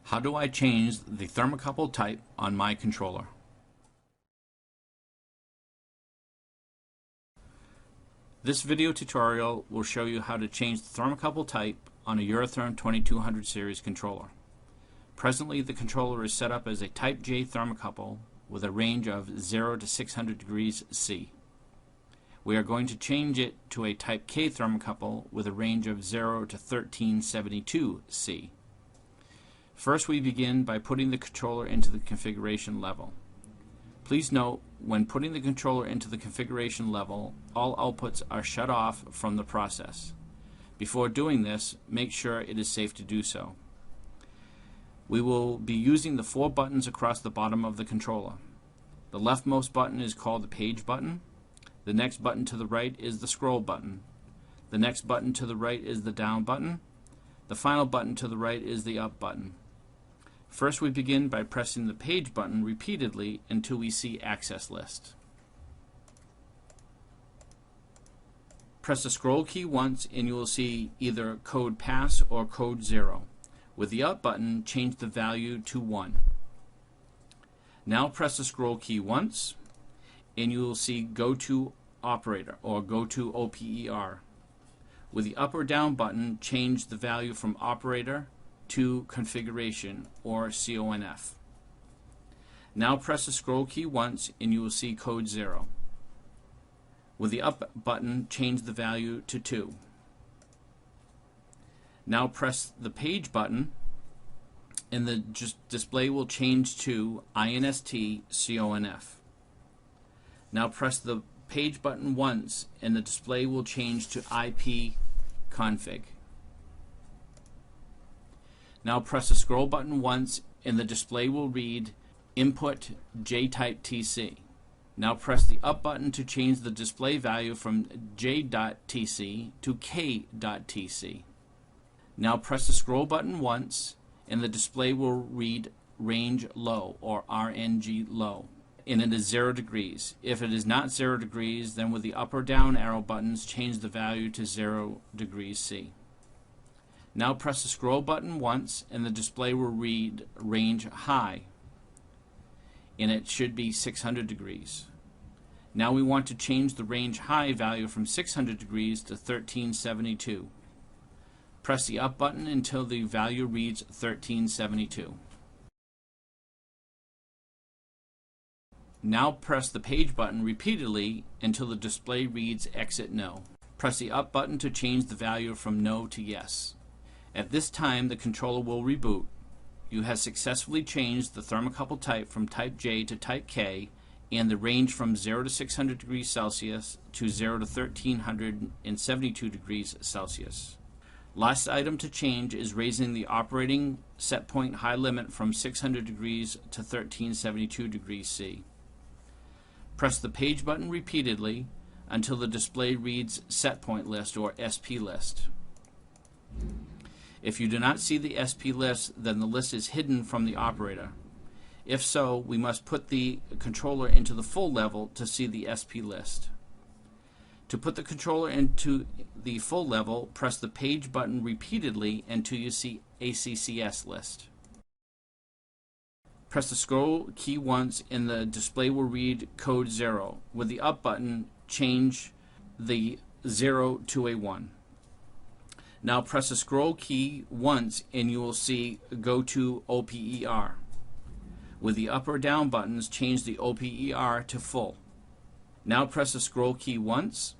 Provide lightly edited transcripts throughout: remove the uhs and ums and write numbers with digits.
How do I change the thermocouple type on my controller? This video tutorial will show you how to change the thermocouple type on a Eurotherm 2200 series controller. Presently, the controller is set up as a Type J thermocouple with a range of 0 to 600 degrees C. We are going to change it to a Type K thermocouple with a range of 0 to 1372 C. First, we begin by putting the controller into the configuration level. Please note, when putting the controller into the configuration level, all outputs are shut off from the process. Before doing this, make sure it is safe to do so. We will be using the 4 buttons across the bottom of the controller. The leftmost button is called the page button. The next button to the right is the scroll button. The next button to the right is the down button. The final button to the right is the up button. First, we begin by pressing the page button repeatedly until we see access list. Press the scroll key once and you will see either code pass or code 0. With the up button, change the value to 1. Now press the scroll key once and you will see go to operator or go to OPER. With the up or down button, change the value from operator to configuration or CONF. Now press the scroll key once and you will see code 0. With the up button, change the value to 2. Now press the page button and the display will change to INST CONF. Now press the page button once and the display will change to IP config. Now press the scroll button once and the display will read input JType TC. Now press the up button to change the display value from J.TC to K.TC. Now press the scroll button once and the display will read range low or RNG low, and it is 0 degrees. If it is not 0 degrees, then with the up or down arrow buttons, change the value to 0 degrees C. Now press the scroll button once and the display will read range high, and it should be 600 degrees. Now we want to change the range high value from 600 degrees to 1372. Press the up button until the value reads 1372. Now press the page button repeatedly until the display reads exit no. Press the up button to change the value from no to yes. At this time, the controller will reboot. You have successfully changed the thermocouple type from Type J to Type K and the range from 0 to 600 degrees Celsius to 0 to 1372 degrees Celsius. Last item to change is raising the operating set point high limit from 600 degrees to 1372 degrees C. Press the page button repeatedly until the display reads set point list or SP list. If you do not see the SP list, then the list is hidden from the operator. If so, we must put the controller into the full level to see the SP list. To put the controller into the full level, press the page button repeatedly until you see ACCS list. Press the scroll key once and the display will read code 0. With the up button, change the 0 to a 1. Now press the scroll key once and you will see go to OPER. With the up or down buttons, change the OPER to full. Now press the scroll key once.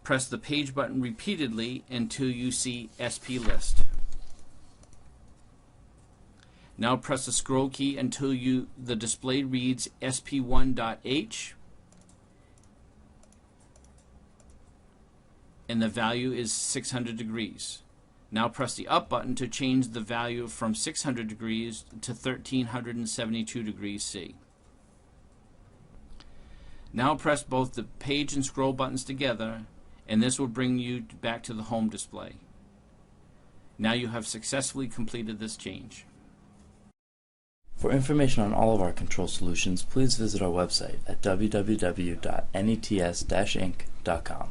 Press the page button repeatedly until you see SP list. Now press the scroll key until the display reads SP1.H and the value is 600 degrees. Now press the up button to change the value from 600 degrees to 1372 degrees C. Now press both the page and scroll buttons together and this will bring you back to the home display. Now you have successfully completed this change. For information on all of our control solutions, please visit our website at www.nets-inc.com.